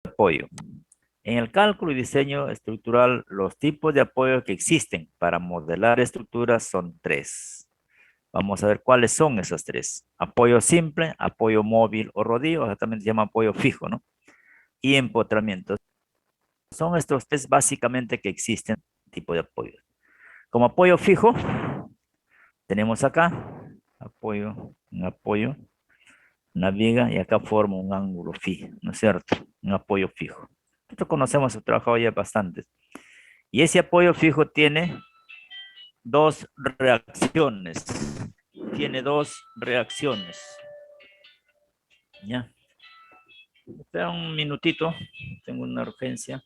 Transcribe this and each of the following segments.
apoyo. En el cálculo y diseño estructural, los tipos de apoyo que existen para modelar estructuras son tres. Vamos a ver cuáles son esas tres. Apoyo simple, apoyo móvil o rodillo, o sea, también se llama apoyo fijo, ¿no? Y empotramiento. Son estos tres básicamente que existen tipo de apoyo. Como apoyo fijo, tenemos acá un apoyo, una viga y acá forma un ángulo fijo, ¿no es cierto? Un apoyo fijo. Nosotros conocemos, he trabajado ya bastante. Y ese apoyo fijo tiene dos reacciones. Tiene dos reacciones. ¿Ya? Espera un minutito, tengo una urgencia.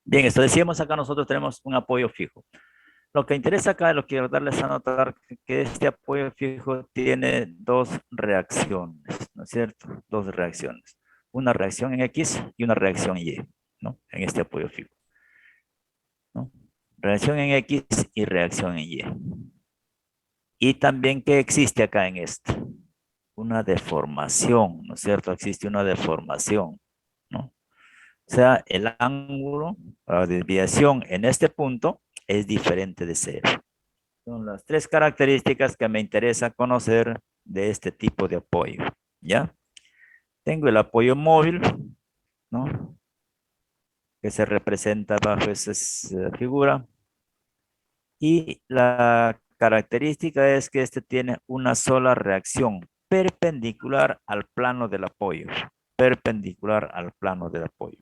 Bien, esto decíamos acá, nosotros tenemos un apoyo fijo. Lo que interesa acá, lo quiero darles a notar que este apoyo fijo tiene dos reacciones, ¿no es cierto? Dos reacciones. Una reacción en X y una reacción en Y, ¿no? En este apoyo fijo, ¿no? Reacción en X y reacción en Y. Y también, ¿qué existe acá en esto? Una deformación, ¿no es cierto? Existe una deformación, ¿no? O sea, el ángulo, la desviación en este punto es diferente de cero. Son las tres características que me interesa conocer de este tipo de apoyo, ¿ya? Tengo el apoyo móvil, ¿no? Que se representa bajo esa figura. Y la característica es que este tiene una sola reacción perpendicular al plano del apoyo. Perpendicular al plano del apoyo,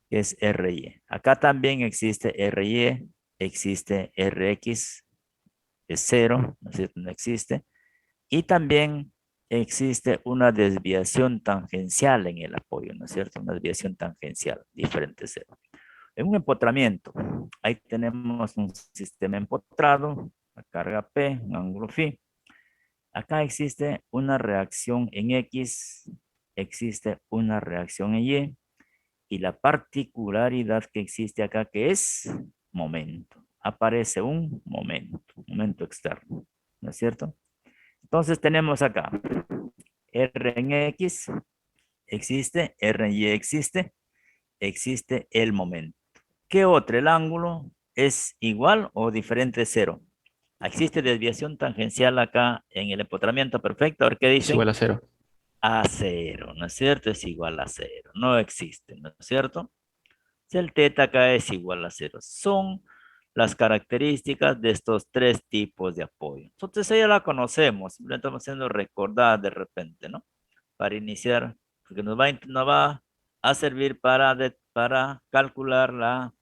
que es RY. Acá también existe RY, existe RX, es cero, ¿no es cierto? No existe. Y también existe una desviación tangencial en el apoyo, ¿no es cierto? Una desviación tangencial, diferente cero. En un empotramiento, ahí tenemos un sistema empotrado, la carga P, un ángulo phi. Acá existe una reacción en X, existe una reacción en Y, y la particularidad que existe acá que es momento. Aparece un momento externo, ¿no es cierto? Entonces tenemos acá R en X existe, R en Y existe, existe el momento. ¿Qué otro? El ángulo es igual o diferente de cero. Existe desviación tangencial acá en el empotramiento perfecto. A ver qué Es dicen. igual a cero. A cero, ¿no es cierto? Es igual a cero. No existe, ¿no es cierto? Si el teta acá es igual a cero. Son las características de estos tres tipos de apoyo. Entonces ya la conocemos. Simplemente estamos haciendo recordar de repente, ¿no? Para iniciar, porque nos va a servir para calcular la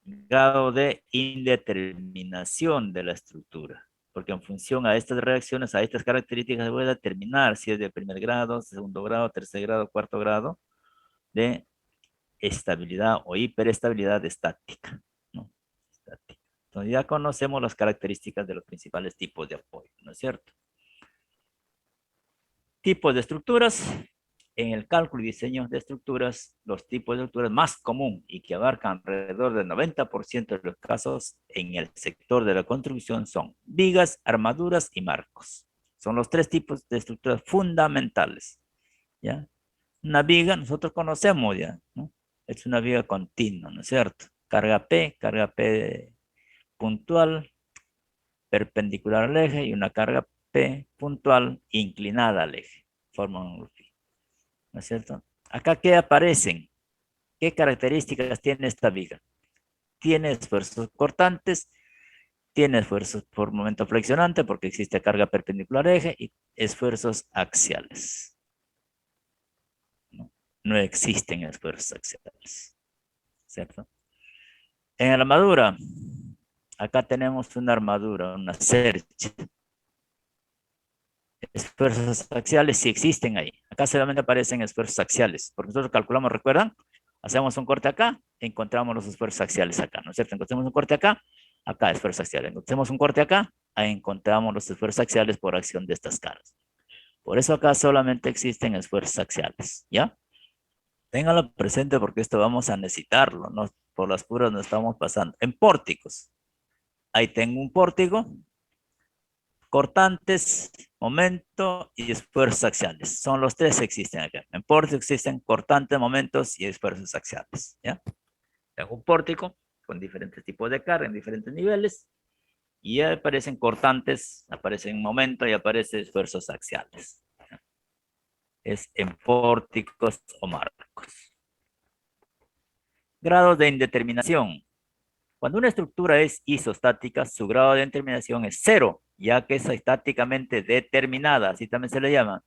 grado de indeterminación de la estructura. Porque en función a estas reacciones, a estas características, voy a determinar si es de primer grado, segundo grado, tercer grado, cuarto grado de estabilidad o hiperestabilidad estática, ¿no? Estática. Entonces ya conocemos las características de los principales tipos de apoyo, ¿no es cierto? Tipos de estructuras. En el cálculo y diseño de estructuras, los tipos de estructuras más común y que abarcan alrededor del 90% de los casos en el sector de la construcción son vigas, armaduras y marcos. Son los tres tipos de estructuras fundamentales. ¿Ya? Una viga nosotros conocemos ya, ¿no? Es una viga continua, ¿no es cierto? Carga P puntual, perpendicular al eje y una carga P puntual inclinada al eje. Forman un grupo, ¿no es cierto? Acá, ¿qué aparecen? ¿Qué características tiene esta viga? Tiene esfuerzos cortantes, tiene esfuerzos por momento flexionante porque existe carga perpendicular al eje y esfuerzos axiales. No, no existen esfuerzos axiales, ¿cierto? En la armadura, acá tenemos una armadura, una cercha. Esfuerzos axiales sí existen ahí. Acá solamente aparecen esfuerzos axiales, porque nosotros calculamos, ¿recuerdan? Hacemos un corte acá, encontramos los esfuerzos axiales acá, ¿no es cierto? Encontramos un corte acá, acá esfuerzos axiales. Encontramos un corte acá, ahí encontramos los esfuerzos axiales por acción de estas caras. Por eso acá solamente existen esfuerzos axiales, ¿ya? Ténganlo presente porque esto vamos a necesitarlo, ¿no? Por las puras no estamos pasando. En pórticos, ahí tengo un pórtico, cortantes, momento y esfuerzos axiales. Son los tres que existen acá. En pórtico existen cortantes, momentos y esfuerzos axiales, ¿ya? Tengo un pórtico con diferentes tipos de carga en diferentes niveles y ya aparecen cortantes, aparecen momentos y aparecen esfuerzos axiales. Es en pórticos o marcos. Grados de indeterminación. Cuando una estructura es isostática, su grado de determinación es cero, ya que es estáticamente determinada, así también se le llama.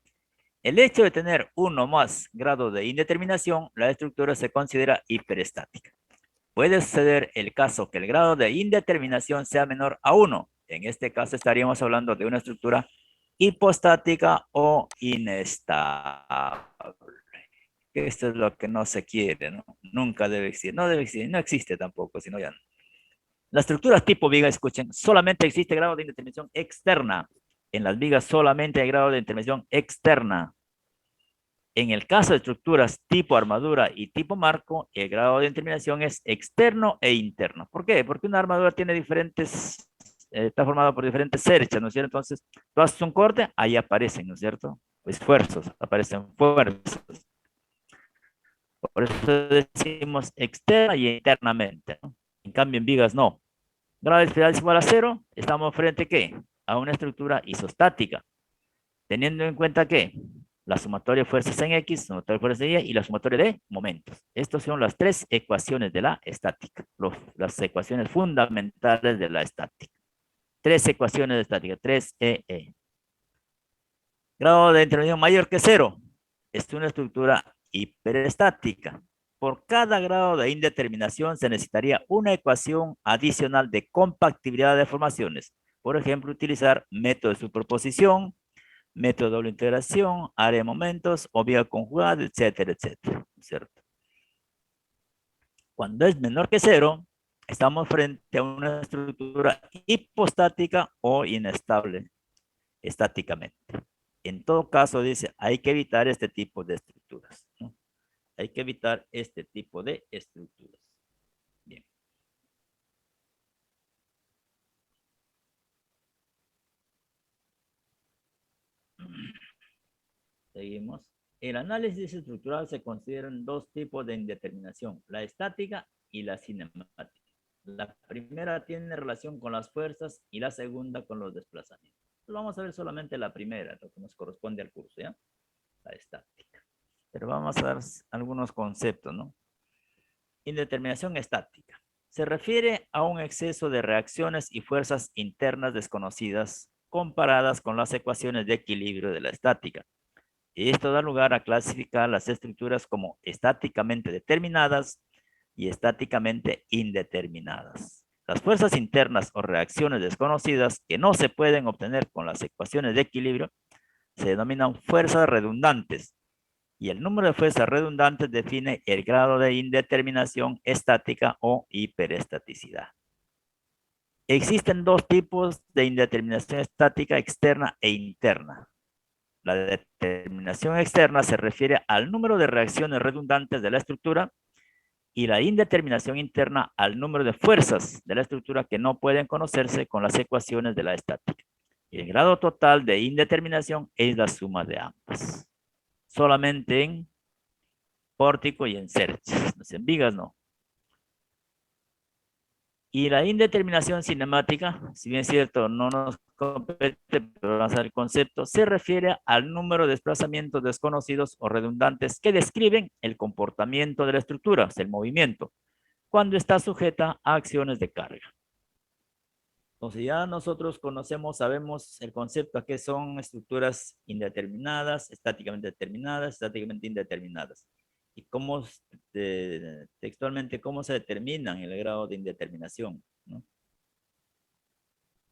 El hecho de tener uno más grado de indeterminación, la estructura se considera hiperestática. Puede suceder el caso que el grado de indeterminación sea menor a 1. En este caso estaríamos hablando de una estructura hipostática o inestable. Esto es lo que no se quiere, ¿no? Nunca debe existir. No debe existir, no existe tampoco, sino ya no. Las estructuras tipo viga, escuchen, solamente existe grado de indeterminación externa. En las vigas solamente hay grado de determinación externa. En el caso de estructuras tipo armadura y tipo marco, el grado de determinación es externo e interno. ¿Por qué? Porque una armadura tiene diferentes, está formada por diferentes cerchas, ¿no es cierto? Entonces, tú haces un corte, ahí aparecen, ¿no es cierto? Esfuerzos, aparecen fuerzas. Por eso decimos externa y internamente, ¿no? En cambio, en vigas no. Grado de espiral es igual a cero, estamos frente a ¿qué? A una estructura isostática. Teniendo en cuenta que la sumatoria de fuerzas en X, la sumatoria de fuerzas en Y y la sumatoria de momentos. Estas son las tres ecuaciones de la estática, las ecuaciones fundamentales de la estática. Tres ecuaciones de estática, 3 Grado de determinación mayor que cero. Es una estructura hiperestática. Por cada grado de indeterminación se necesitaría una ecuación adicional de compactibilidad de formaciones. Por ejemplo, utilizar método de superposición, método de doble integración, área de momentos, o vía conjugada, etcétera, etcétera, ¿cierto? Cuando es menor que cero, estamos frente a una estructura hipostática o inestable estáticamente. En todo caso, dice, hay que evitar este tipo de estructuras, ¿no? Hay que evitar este tipo de estructuras. Bien. Seguimos. El análisis estructural se consideran dos tipos de indeterminación, la estática y la cinemática. La primera tiene relación con las fuerzas y la segunda con los desplazamientos. Vamos a ver solamente la primera, lo que nos corresponde al curso, ¿ya? La estática. Pero vamos a dar algunos conceptos, ¿no? Indeterminación estática. Se refiere a un exceso de reacciones y fuerzas internas desconocidas comparadas con las ecuaciones de equilibrio de la estática. Y esto da lugar a clasificar las estructuras como estáticamente determinadas y estáticamente indeterminadas. Las fuerzas internas o reacciones desconocidas que no se pueden obtener con las ecuaciones de equilibrio se denominan fuerzas redundantes y el número de fuerzas redundantes define el grado de indeterminación estática o hiperestaticidad. Existen dos tipos de indeterminación estática externa e interna. La determinación externa se refiere al número de reacciones redundantes de la estructura y la indeterminación interna al número de fuerzas de la estructura que no pueden conocerse con las ecuaciones de la estática. Y el grado total de indeterminación es la suma de ambas. Solamente en pórtico y en cerches, en vigas no. Y la indeterminación cinemática, si bien es cierto, no nos compete, pero vamos a ver el concepto, se refiere al número de desplazamientos desconocidos o redundantes que describen el comportamiento de la estructura, o sea, el movimiento, cuando está sujeta a acciones de carga. Entonces ya nosotros conocemos, sabemos el concepto a qué son estructuras indeterminadas, estáticamente determinadas, estáticamente indeterminadas. Y cómo, textualmente, cómo se determinan el grado de indeterminación, ¿no?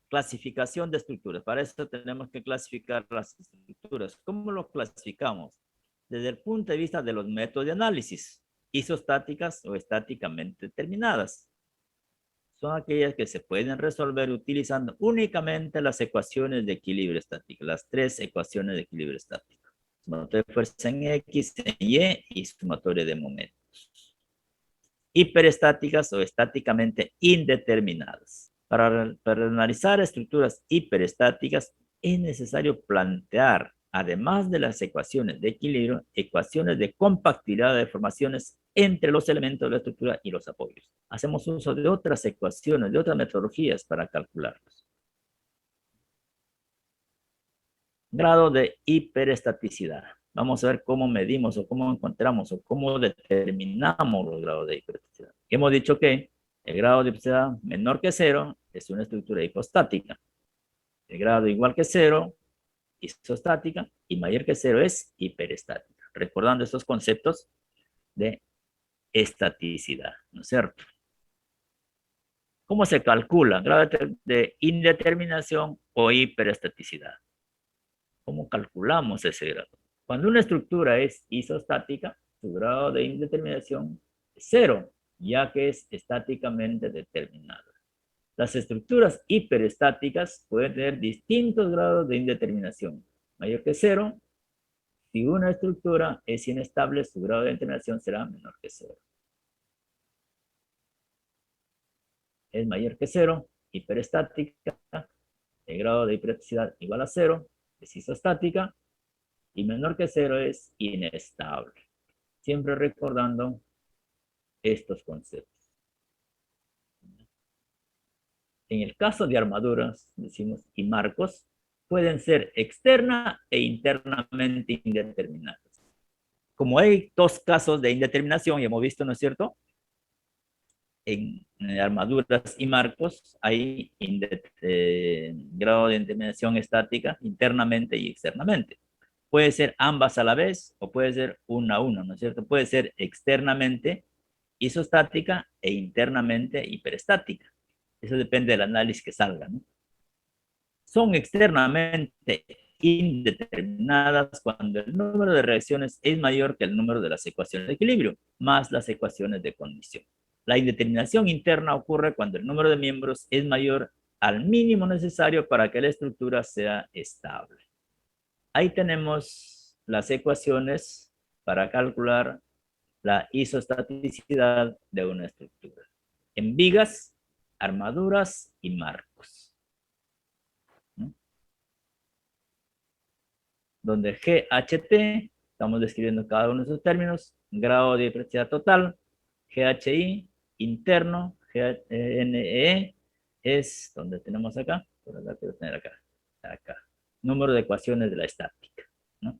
Clasificación de estructuras. Para eso tenemos que clasificar las estructuras. ¿Cómo lo clasificamos? Desde el punto de vista de los métodos de análisis, isostáticas o estáticamente determinadas. Son aquellas que se pueden resolver utilizando únicamente las ecuaciones de equilibrio estático, las tres ecuaciones de equilibrio estático. Sumatoria de fuerza en X, en Y y sumatoria de momentos. Hiperestáticas o estáticamente indeterminadas. Para analizar estructuras hiperestáticas es necesario plantear, además de las ecuaciones de equilibrio, ecuaciones de compactibilidad de deformaciones entre los elementos de la estructura y los apoyos. Hacemos uso de otras ecuaciones, de otras metodologías para calcularlos. Grado de hiperestaticidad. Vamos a ver cómo medimos o cómo encontramos o cómo determinamos los grados de hiperestaticidad. Hemos dicho que el grado de hiperestaticidad menor que 0 es una estructura hipostática. El grado igual que 0, isostática, y mayor que 0 es hiperestática. Recordando estos conceptos de estaticidad, ¿no es cierto? ¿Cómo se calcula? Grado de indeterminación o hiperestaticidad. ¿Cómo calculamos ese grado? Cuando una estructura es isostática, su grado de indeterminación es 0, ya que es estáticamente determinada. Las estructuras hiperestáticas pueden tener distintos grados de indeterminación. Mayor que 0, si una estructura es inestable, su grado de indeterminación será menor que 0. Es mayor que 0, hiperestática, el grado de hiperestaticidad igual a 0, es isostática, y menor que 0 es inestable. Siempre recordando estos conceptos. En el caso de armaduras, decimos, y marcos, pueden ser externa e internamente indeterminadas. Como hay dos casos de indeterminación, y hemos visto, ¿no es cierto? En armaduras y marcos hay grado de indeterminación estática internamente y externamente. Puede ser ambas a la vez o puede ser una a una, ¿no es cierto? Puede ser externamente isostática e internamente hiperestática. Eso depende del análisis que salga, ¿no? Son externamente indeterminadas cuando el número de reacciones es mayor que el número de las ecuaciones de equilibrio, más las ecuaciones de condición. La indeterminación interna ocurre cuando el número de miembros es mayor al mínimo necesario para que la estructura sea estable. Ahí tenemos las ecuaciones para calcular la isostaticidad de una estructura en vigas, armaduras y marcos, ¿no? Donde GHT, estamos describiendo cada uno de esos términos, grado de hiperestaticidad total, GHI, interno, GNE, es donde tenemos acá, por acá quiero tener acá, número de ecuaciones de la estática, ¿no?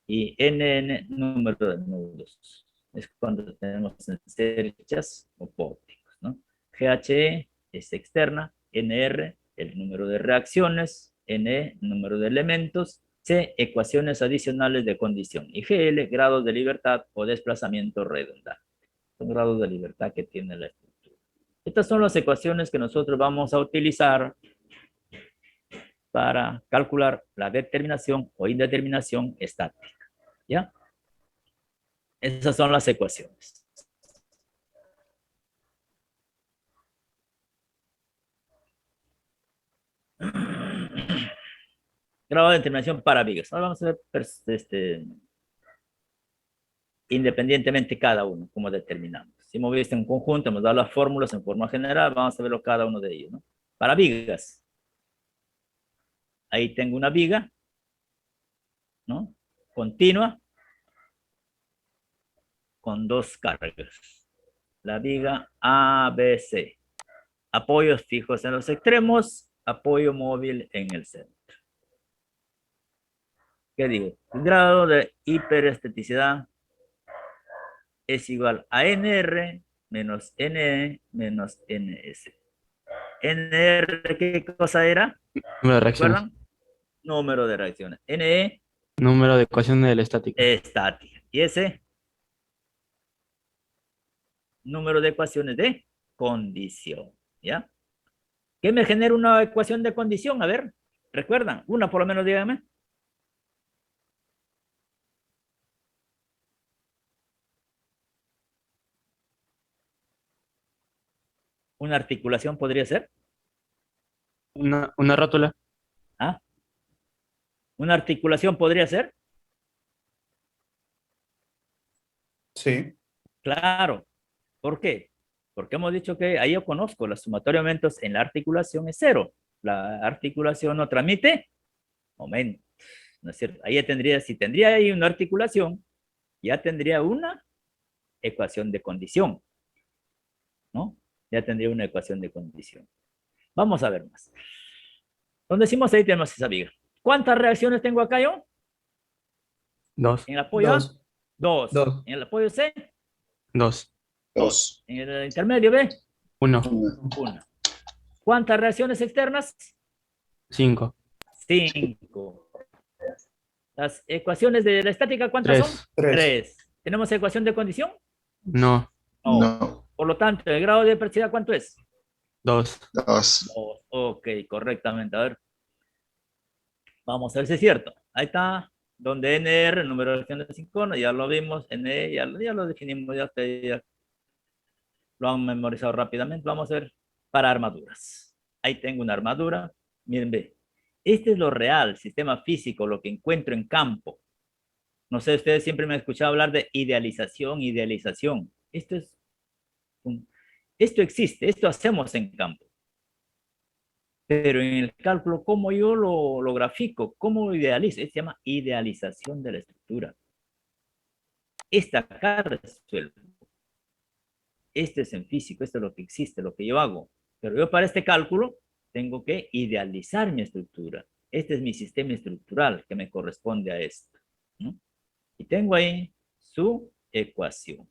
Y NN, número de nudos, es cuando tenemos cerchas o pórticos, ¿no? GHE es externa, NR, el número de reacciones, NE, número de elementos, C, ecuaciones adicionales de condición, y GL, grados de libertad o desplazamiento redundante. Son grados de libertad que tiene la estructura. Estas son las ecuaciones que nosotros vamos a utilizar para calcular la determinación o indeterminación estática, ¿ya? Esas son las ecuaciones. Grado de determinación para vigas. Ahora vamos a ver independientemente cada uno, cómo determinamos. Si hemos visto en conjunto, hemos dado las fórmulas en forma general, vamos a verlo cada uno de ellos, ¿no? Para vigas. Ahí tengo una viga, ¿no? Continua, con dos cargas. La viga ABC. Apoyos fijos en los extremos, apoyo móvil en el centro. ¿Qué digo? El grado de hiperesteticidad es igual a NR menos NE menos NS. NR, ¿qué cosa era? Número de reacciones. ¿Recuerdan? Número de reacciones. NE, Número de ecuaciones de la estática. estática. Y ese, número de ecuaciones de condición. ¿Ya? ¿Qué me genera una ecuación de condición? A ver, ¿recuerdan? Una por lo menos, díganme. Una articulación podría ser. Una rótula. ¿Ah? Una articulación podría ser. Sí. Claro. ¿Por qué? Porque hemos dicho que ahí yo conozco la sumatoria de momentos en la articulación es cero. La articulación no transmite momento. ¿No es cierto? Ahí ya tendría, si tendría ahí una articulación, ya tendría una ecuación de condición, ¿no? Ya tendría una ecuación de condición. Vamos a ver más. Donde decimos ahí tenemos esa viga. ¿Cuántas reacciones tengo acá yo? Dos. En el apoyo A, Dos. dos. Dos. En el apoyo C, Dos. dos. Dos. En el intermedio B, Uno. Una. una. ¿Cuántas reacciones externas? Cinco. Cinco. Las ecuaciones de la estática, ¿cuántas son? Tres. Tres. Tres. ¿Tenemos ecuación de condición? No. No. No. Por lo tanto, ¿el grado de diversidad cuánto es? Dos. Dos. Dos. Ok, correctamente. A ver, vamos a ver si es cierto. Ahí está, donde NR, el número de reacciones de icono, ya lo vimos, NE, ya lo definimos, ya lo han memorizado rápidamente. Vamos a ver para armaduras. Ahí tengo una armadura. Miren, ve. Este es lo real, sistema físico, lo que encuentro en campo. No sé, ustedes siempre me han escuchado hablar de idealización, idealización. Esto existe, esto hacemos en campo. Pero en el cálculo, ¿cómo yo lo grafico? ¿Cómo idealizo? Se llama idealización de la estructura. Esta acá resuelvo. Este es en físico, esto es lo que existe, lo que yo hago. Pero yo para este cálculo tengo que idealizar mi estructura. Este es mi sistema estructural que me corresponde a esto, ¿no? Y tengo ahí su ecuación.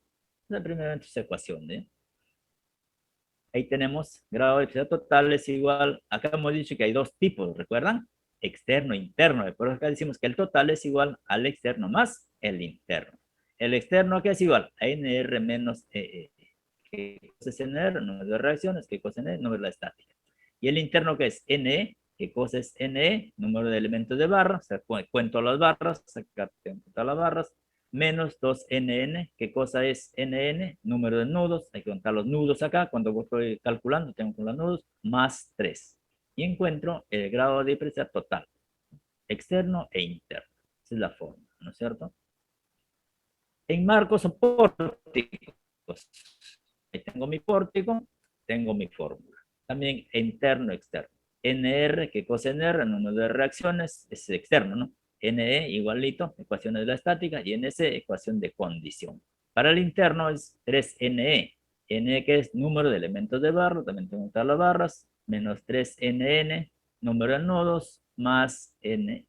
La primera es su ecuación, ¿eh? Ahí tenemos grado de electricidad total es igual, acá hemos dicho que hay dos tipos, ¿recuerdan? Externo e interno. Por eso acá decimos que el total es igual al externo más el interno. El externo que es igual a NR menos EE. ¿Qué cosa es NR? Número de reacciones. ¿Qué cosa es NE? Número de la estática. Y el interno que es NE. ¿Qué cosa es NE? Número de elementos de barra. O sea, cuento las barras, sacar las barras menos 2NN. ¿Qué cosa es NN? Número de nudos. Hay que contar los nudos acá. Cuando estoy calculando, tengo con los nudos, más 3. Y encuentro el grado de diversidad total, externo e interno. Esa es la forma, ¿no es cierto? En marcos o pórticos. Ahí tengo mi pórtico, tengo mi fórmula. También interno, externo. NR, ¿qué cosa es NR? Número de reacciones, es externo, ¿no? NE igualito, ecuaciones de la estática, y NC, ecuación de condición. Para el interno es 3NE. NE que es número de elementos de barra, también tengo que contar las barras, menos 3NN, número de nodos, más NE.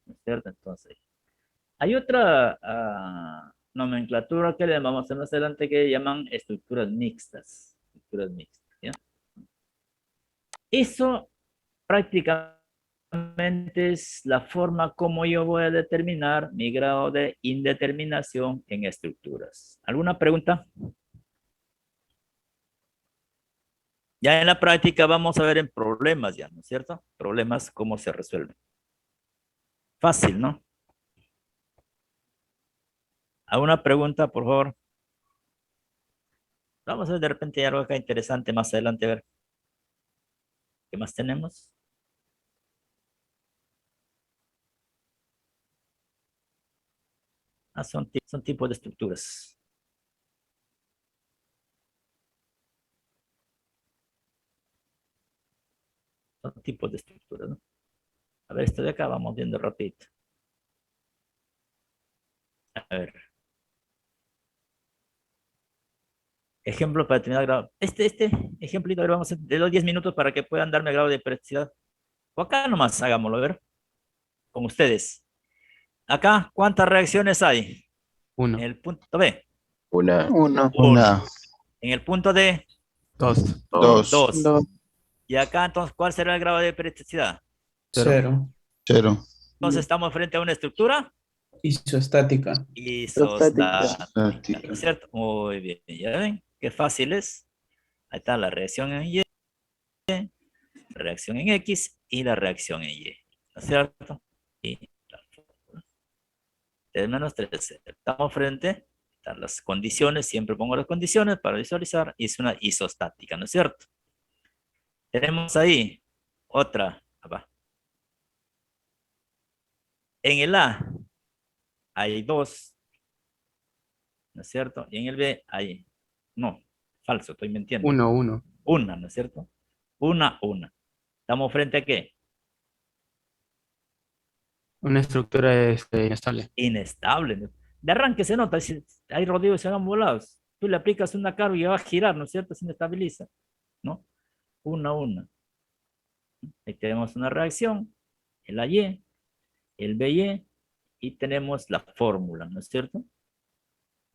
¿No es cierto? Entonces, hay otra nomenclatura que le vamos a hacer más adelante que llaman estructuras mixtas. Estructuras mixtas, ¿ya? Eso prácticamente es la forma como yo voy a determinar mi grado de indeterminación en estructuras. ¿Alguna pregunta? Ya en la práctica vamos a ver en problemas ya, ¿no es cierto? Problemas, cómo se resuelven. Fácil, ¿no? ¿Alguna pregunta, por favor? Vamos a ver de repente algo acá interesante más adelante, a ver qué más tenemos. Son tipos de estructuras. Son tipos de estructuras, ¿no? A ver, esto de acá vamos viendo rapidito. A ver. Ejemplo para determinar grado. Este ejemplito, a ver, vamos a de los 10 minutos para que puedan darme grado de periodicidad. O acá nomás hagámoslo, a ver, con ustedes. Acá, ¿cuántas reacciones hay? En 1, el punto B, Una, Uno, uno. En el punto D, 2, Dos. dos. dos, Y acá, entonces, ¿cuál será el grado de periodicidad? 0. cero, Entonces, estamos frente a una estructura Isoestática. isostática, ¿no estática. es cierto? Muy bien, ya ven, qué fácil es. Ahí está la reacción en Y, reacción en X y la reacción en Y, ¿no es cierto? Y la fórmula. 3 menos 3. Estamos frente a las condiciones, siempre pongo las condiciones para visualizar, y es una isostática, ¿no es cierto? Tenemos ahí otra. Acá. En el A hay 2, ¿no es cierto? Y en el B hay, no, falso, estoy mintiendo. 1, 1. Una, ¿no es cierto? Una. ¿Estamos frente a qué? Una estructura inestable. Inestable, ¿no? De arranque se nota, si hay rodillos se van volados. Tú le aplicas una carga y va a girar, ¿no es cierto? Se inestabiliza, ¿no? Una. Ahí tenemos una reacción, el AY, el BY, y tenemos la fórmula, ¿no es cierto?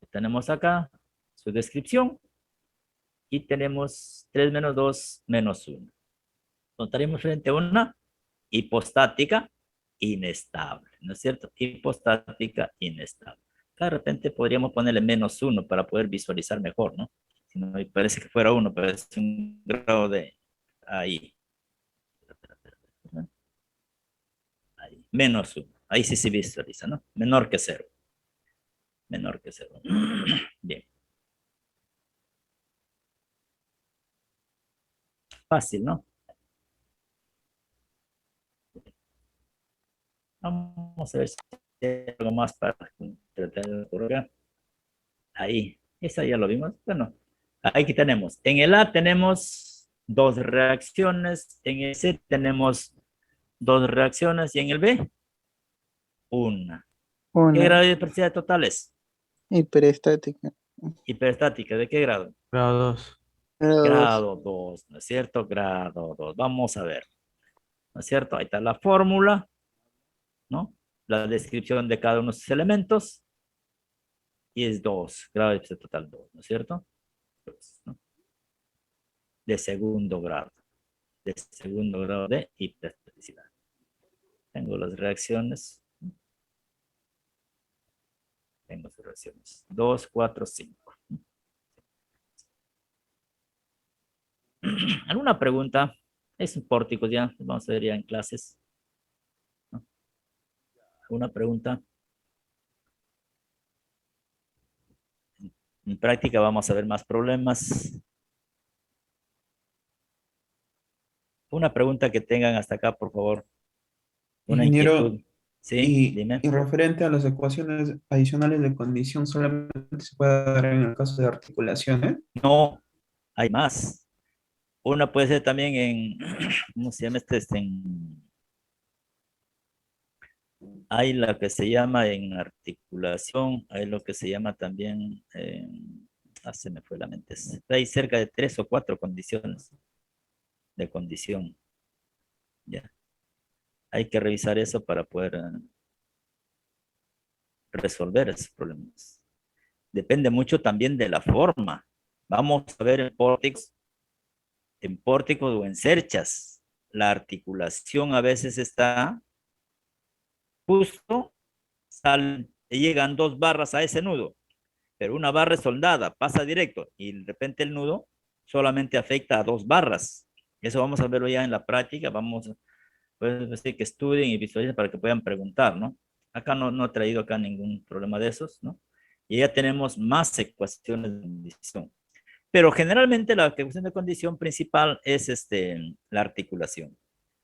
Tenemos acá su descripción y tenemos 3 menos 2 menos 1. Estaremos frente a una hipostática inestable, ¿no es cierto? Hipostática inestable. De repente podríamos ponerle menos 1 para poder visualizar mejor, ¿no? Si no, parece que fuera 1, pero es un grado de ahí. Ahí. Menos 1. Ahí sí se visualiza, ¿no? Menor que 0. Menor que 0. Bien. Fácil, ¿no? Vamos a ver si hay algo más para tratar de correr. Ahí, esa ya lo vimos. Bueno, aquí tenemos. En el A tenemos 2 reacciones, en el C tenemos 2 reacciones y en el B, una. ¿Qué grado una, de diversidad total es? hiperestática. Hiperestática, ¿de qué grado? Grado 2. Grado dos, Grado 2, ¿no es cierto? Grado 2. Vamos a ver, ¿no es cierto? Ahí está la fórmula, ¿no? La descripción de cada uno de sus elementos. Y es 2, grado de diversidad total 2, ¿no es cierto? 2, ¿no? De segundo grado. De segundo grado de hiperestaticidad. Tengo las reacciones. Tengo sus reacciones. 2, 4, 5. ¿Alguna pregunta? Es un pórtico ya. Vamos a ver ya en clases. ¿No? ¿Alguna pregunta? En práctica vamos a ver más problemas. Una pregunta que tengan hasta acá, por favor. Una Ingeniero, inquietud. Sí, dime. y referente a las ecuaciones adicionales de condición, solamente se puede dar en el caso de articulaciones. No, hay más. Una puede ser también en, ¿cómo se llama este? Hay la que se llama en articulación, hay lo que se llama también, se me fue la mente. Hay cerca de 3 o 4 condiciones de condición. Ya. Hay que revisar eso para poder resolver esos problemas. Depende mucho también de la forma. Vamos a ver en pórticos o en cerchas. La articulación a veces está justo, llegan 2 barras a ese nudo, pero una barra es soldada, pasa directo y de repente el nudo solamente afecta a 2 barras. Eso vamos a verlo ya en la práctica. Vamos a decir que estudien y visualicen para que puedan preguntar, ¿no? Acá no he traído acá ningún problema de esos, ¿no? Y ya tenemos más ecuaciones de condición. Pero generalmente la ecuación de condición principal es la articulación.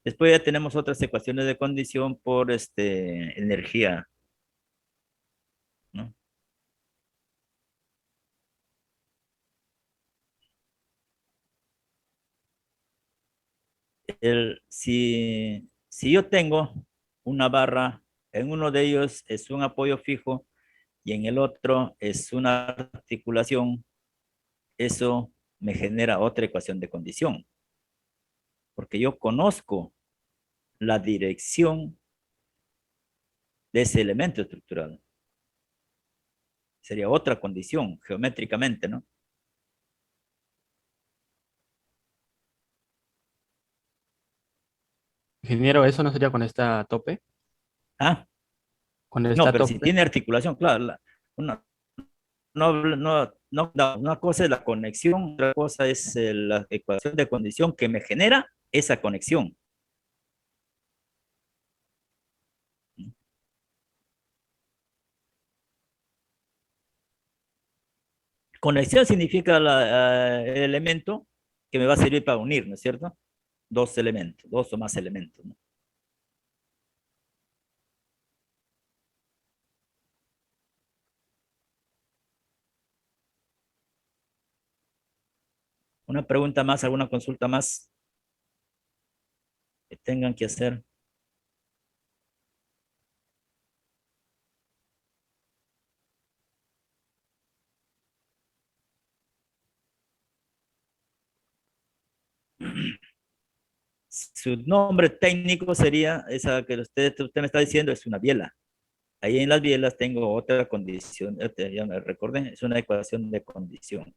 Después ya tenemos otras ecuaciones de condición por energía, ¿no? Si yo tengo una barra, en uno de ellos es un apoyo fijo y en el otro es una articulación, eso me genera otra ecuación de condición. Porque yo conozco la dirección de ese elemento estructural. Sería otra condición, geométricamente, ¿no? Ingeniero, ¿eso no sería con esta tope? Ah, Con no, esta pero si tope. tiene articulación, claro, una cosa es la conexión, otra cosa es la ecuación de condición que me genera esa conexión. Conexión significa el elemento que me va a servir para unir, ¿no es cierto? Dos elementos, dos o más elementos, ¿no? Una pregunta más, alguna consulta más que tengan que hacer. Su nombre técnico sería esa que usted me está diciendo, es una biela. Ahí en las bielas tengo otra condición, ya me recordé, es una ecuación de condición.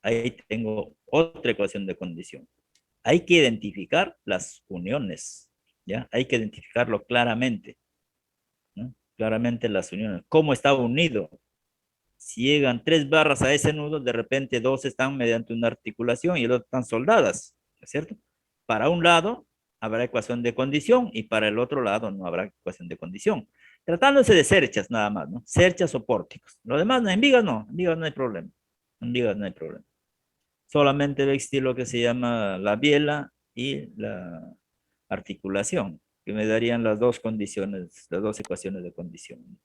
Ahí tengo otra ecuación de condición. Hay que identificar las uniones, ¿ya? Hay que identificarlo claramente, ¿no? Claramente las uniones. ¿Cómo está unido? Si llegan 3 barras a ese nudo, de repente 2 están mediante una articulación y el otro están soldadas, ¿no es cierto? Para un lado habrá ecuación de condición y para el otro lado no habrá ecuación de condición. Tratándose de cerchas nada más, ¿no? Cerchas o pórticos. Lo demás, en vigas no hay problema. En vigas no hay problema. Solamente debe existir lo que se llama la biela y la articulación, que me darían las dos condiciones, las dos ecuaciones de condición.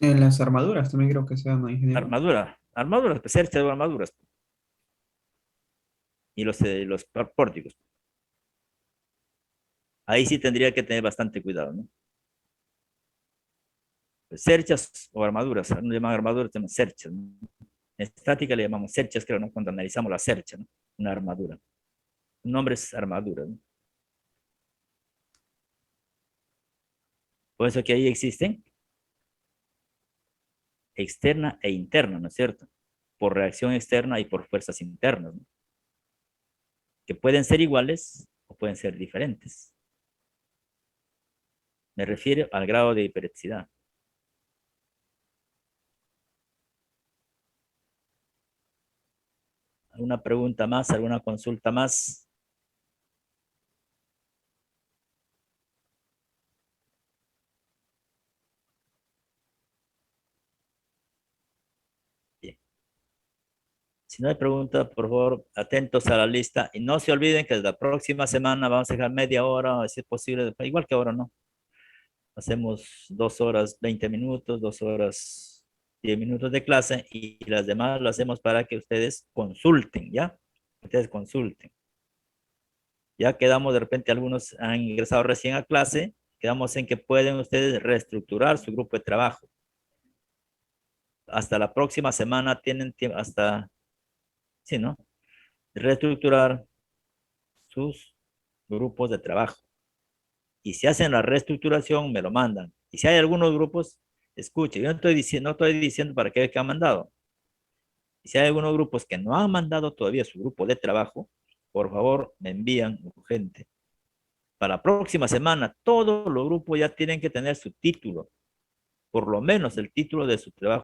En las armaduras también creo que sea, ¿no, ingeniero? Armaduras, pues cerchas o armaduras. Y los pórticos. Ahí sí tendría que tener bastante cuidado, ¿no? Pues cerchas o armaduras, no llaman armaduras, llaman cerchas, ¿no? En estática le llamamos cerchas, creo, ¿no? Cuando analizamos la cercha, ¿no? Una armadura. Un nombre es armadura, ¿no? Por eso que ahí existen externa e interna, ¿no es cierto? Por reacción externa y por fuerzas internas, ¿no? Que pueden ser iguales o pueden ser diferentes. Me refiero al grado de hiperexidad. ¿Alguna pregunta más? ¿Alguna consulta más? Bien. Si no hay pregunta, por favor, atentos a la lista. Y no se olviden que la próxima semana vamos a dejar media hora, si es posible, igual que ahora, ¿no? Hacemos 2 horas 20 minutos, 2 horas 10 minutos de clase y las demás lo hacemos para que ustedes consulten, ¿ya? Ustedes consulten. Ya quedamos, de repente algunos han ingresado recién a clase, quedamos en que pueden ustedes reestructurar su grupo de trabajo. Hasta la próxima semana tienen tiempo, hasta, sí, ¿no? Reestructurar sus grupos de trabajo. Y si hacen la reestructuración, me lo mandan. Y si hay algunos grupos, escuche, yo no estoy diciendo para qué han mandado. Y si hay algunos grupos que no han mandado todavía su grupo de trabajo, por favor, me envían urgente. Para la próxima semana, todos los grupos ya tienen que tener su título, por lo menos el título de su trabajo